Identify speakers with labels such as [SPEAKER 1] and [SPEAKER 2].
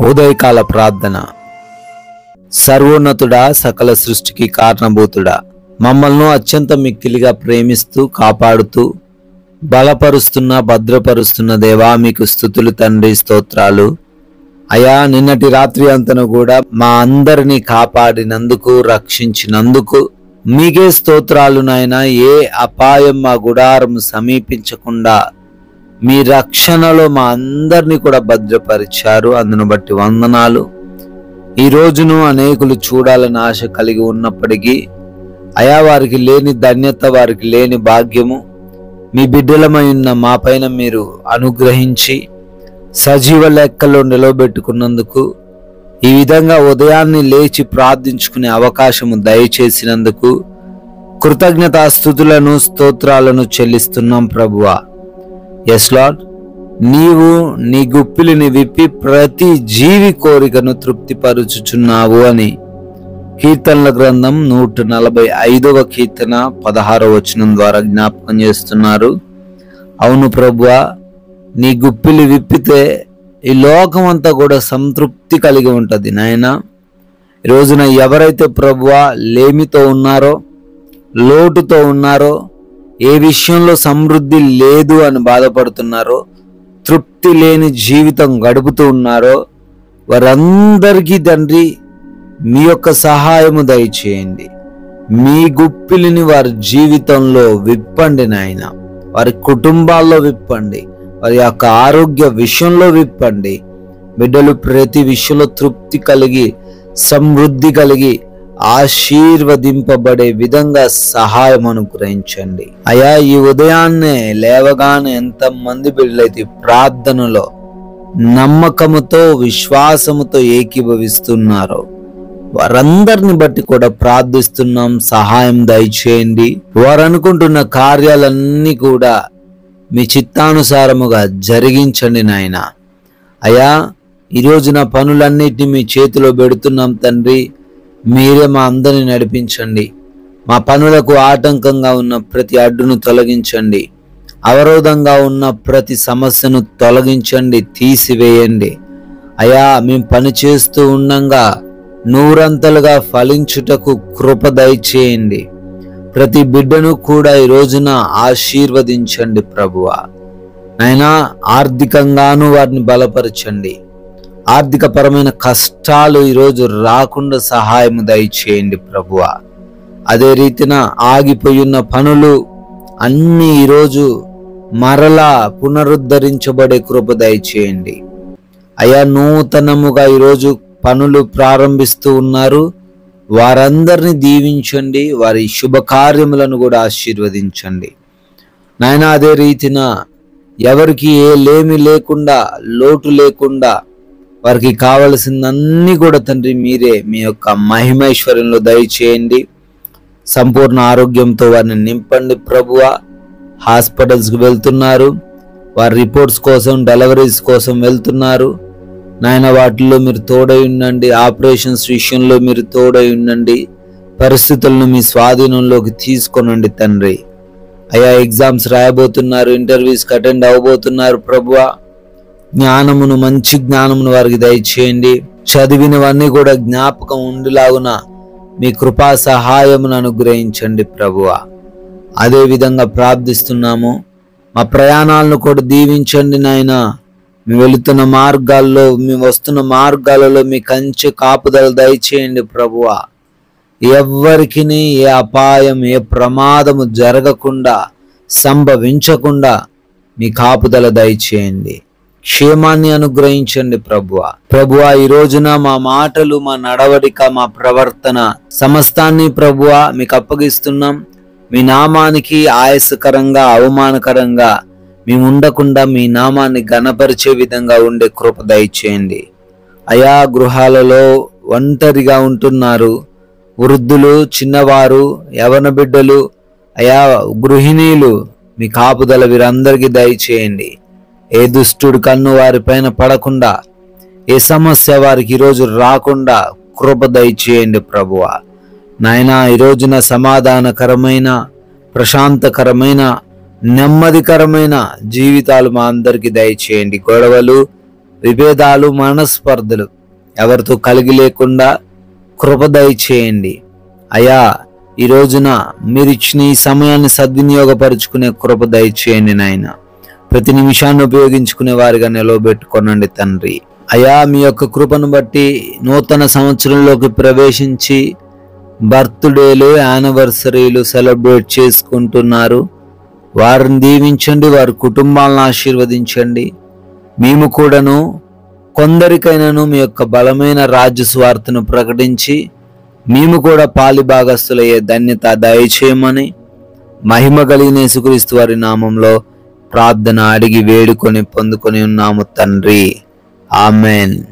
[SPEAKER 1] ఉదయకాల ప్రార్థన. సర్వోన్నతుడా, సకల సృష్టికి కారణభూతుడా, మమ్మల్ని అత్యంత మిక్కిలిగా ప్రేమిస్తూ కాపాడుతూ బలపరుస్తున్న భద్రపరుస్తున్న దేవా, మీకు స్తుతులు తండ్రి, స్తోత్రాలు అయా. నిన్నటి రాత్రి అంతను కూడా మా అందరినీ కాపాడినందుకు, రక్షించినందుకు మీకే స్తోత్రాలు నాయనా. ఏ అపాయం మా గుడారం సమీపించకుండా మీ రక్షణలో మా అందరినీ కూడా భద్రపరిచారు. అందును బట్టి వందనాలు. ఈ రోజును అనేకులు చూడాలని ఆశ కలిగి ఉన్నప్పటికీ అయా, వారికి లేని ధన్యత, వారికి లేని భాగ్యము మీ బిడ్డలమై ఉన్న మా పైన మీరు అనుగ్రహించి సజీవ లెక్కలో నిలవబెట్టుకున్నందుకు, ఈ విధంగా ఉదయాన్నే లేచి ప్రార్థించుకునే అవకాశము దయచేసినందుకు కృతజ్ఞతాస్తుతులను, స్తోత్రాలను చెల్లిస్తున్నాం ప్రభువా. ఎస్ లార్డ్, నీవు నీ గుప్పిలిని విప్పి ప్రతి జీవి కోరికను తృప్తిపరుచుచున్నావు అని కీర్తనల గ్రంథం 145వ కీర్తన 16వ వచనం ద్వారా జ్ఞాపకం చేస్తున్నారు. అవును ప్రభువా, నీ గుప్పిలి విప్పితే ఈ లోకం అంతా కూడా సంతృప్తి కలిగి ఉంటుంది నాయన. ఈ రోజున ఎవరైతే ప్రభువా లేమితో ఉన్నారో, లోటుతో ఉన్నారో, ఏ విషయంలో సమృద్ధి లేదు అని బాధపడుతున్నారో, తృప్తి లేని జీవితం గడుపుతూ ఉన్నారో, వారందరికీ తండ్రి మీ యొక్క సహాయము దయచేయండి. మీ గుప్పిలిని వారి జీవితంలో విప్పండి నాయన. వారి కుటుంబాల్లో విప్పండి, వారి యొక్క ఆరోగ్య విషయంలో విప్పండి. బిడ్డలు ప్రతి విషయంలో తృప్తి కలిగి, సమృద్ధి కలిగి, ఆశీర్వదింపబడే విధంగా సహాయం అనుగ్రహించండి అయా. ఈ ఉదయాన్నే లేవగానే ఎంతమంది బిడ్డలైతే ప్రార్థనలో నమ్మకముతో, విశ్వాసముతో ఏకీభవిస్తున్నారో వారందరిని బట్టి కూడా ప్రార్థిస్తున్నాం. సహాయం దయచేయండి. వారు అనుకుంటున్న కార్యాలన్నీ కూడా మీ చిత్తానుసారముగా జరిగించండి నాయన. అయా, ఈరోజు నా పనులన్నిటిని మీ చేతిలో పెడుతున్నాం తండ్రి. మీరే మా అందరిని నడిపించండి. మా పనులకు ఆటంకంగా ఉన్న ప్రతి అడ్డును తొలగించండి. అవరోధంగా ఉన్న ప్రతి సమస్యను తొలగించండి, తీసివేయండి. అయా, మేము పని చేస్తూ ఉండంగా నూరంతలుగా ఫలించుటకు కృప దయచేయండి. ప్రతి బిడ్డను కూడా ఈ రోజున ఆశీర్వదించండి ప్రభువా. నాయనా, ఆర్థికంగాను వారిని బలపరచండి. ఆర్థికపరమైన కష్టాలు ఈరోజు రాకుండా సహాయం దయచేయండి ప్రభువా. అదే రీతిన ఆగిపోయిన పనులు అన్నీ ఈరోజు మరలా పునరుద్ధరించబడే కృప దయచేయండి అయా. నూతనముగా ఈరోజు పనులు ప్రారంభిస్తూ ఉన్నారు, వారందరినీ దీవించండి. వారి శుభకార్యములను కూడా ఆశీర్వదించండి నాయన. అదే రీతిన ఎవరికి ఏ లేమి లేకుండా, లోటు లేకుండా వారికి కావలసిందన్నీ కూడా తండ్రి మీరే మీ యొక్క మహిమైశ్వర్యంలో దయచేయండి. సంపూర్ణ ఆరోగ్యంతో వారిని నింపండి ప్రభువా. హాస్పిటల్స్కి వెళ్తున్నారు, వారి రిపోర్ట్స్ కోసం, డెలివరీస్ కోసం వెళ్తున్నారు నాయన. వాటిల్లో మీరు తోడై ఉండండి. ఆపరేషన్స్ విషయంలో మీరు తోడై ఉండండి. పరిస్థితులను మీ స్వాధీనంలోకి తీసుకొనండి తండ్రి. అయా, ఎగ్జామ్స్ రాయబోతున్నారు, ఇంటర్వ్యూస్కి అటెండ్ అవ్వబోతున్నారు ప్రభువా. జ్ఞానమును, మంచి జ్ఞానమును వారికి దయచేయండి. చదివినవన్నీ కూడా జ్ఞాపకం ఉండేలాగున మీ కృపా సహాయమును అనుగ్రహించండి ప్రభువా. అదే విధంగా ప్రార్థిస్తున్నాము. మా ప్రయాణాలను కూడా దీవించండి నాయన. మేము వెళుతున్న మార్గాల్లో, మేము వస్తున్న మార్గాలలో మీ కంచె కాపుదల దయచేయండి ప్రభువా. ఎవ్వరికి ఏ అపాయం, ఏ ప్రమాదము జరగకుండా, సంభవించకుండా మీ కాపుదల దయచేయండి. క్షేమాన్ని అనుగ్రహించండి ప్రభువా. ప్రభువా, ఈ రోజున మా మాటలు, మా నడవడిక, మా ప్రవర్తన సమస్తాన్ని ప్రభువా మీకు అప్పగిస్తున్నాం. మీ నామానికి ఆయాసకరంగా, అవమానకరంగా మేము ఉండకుండా మీ నామాన్ని ఘనపరిచే విధంగా ఉండే కృప దయచేయండి అయా. గృహాలలో ఒంటరిగా ఉంటున్నారు వృద్ధులు, చిన్నవారు, యవన బిడ్డలు, అయా గృహిణీలు, మీ కాపుదల వీరందరికీ దయచేయండి. ఏ దుష్టుడి కన్ను వారి పైన పడకుండా, ఏ సమస్య వారికి ఈరోజు రాకుండా కృప దయచేయండి ప్రభువా. నాయనా, ఈ రోజున సమాధానకరమైన, ప్రశాంతకరమైన, నెమ్మదికరమైన జీవితాలు మా అందరికీ దయచేయండి. గొడవలు, విభేదాలు, మనస్పర్ధలు ఎవరితో కలిగి లేకుండా కృప దయచేయండి అయ్యా. ఈ రోజున మీరు ఇచ్చిన ఈ సమయాన్ని సద్వినియోగపరుచుకునే కృప దయచేయండి నాయన. ప్రతి నిమిషాన్ని ఉపయోగించుకునే వారిగా నిలవబెట్టుకోనండి తండ్రి. అయ్యా, మీ యొక్క కృపను బట్టి నూతన సంవత్సరంలోకి ప్రవేశించి బర్త్డేలు, యానివర్సరీలు సెలబ్రేట్ చేసుకుంటున్నారు. వారిని దీవించండి, వారి కుటుంబాలను ఆశీర్వదించండి. మేము కూడాను కొందరికైనాను మీ యొక్క బలమైన రాజ్య స్వార్థను ప్రకటించి మేము కూడా పాలిభాగస్తులయ్యే ధన్యత దయచేయమని మహిమ కలిగిన యేసుక్రీస్తు వారి నామంలో ప్రార్థన అడిగి వేడుకొని పొందుకొని ఉన్నాము తండ్రి. ఆమెన్.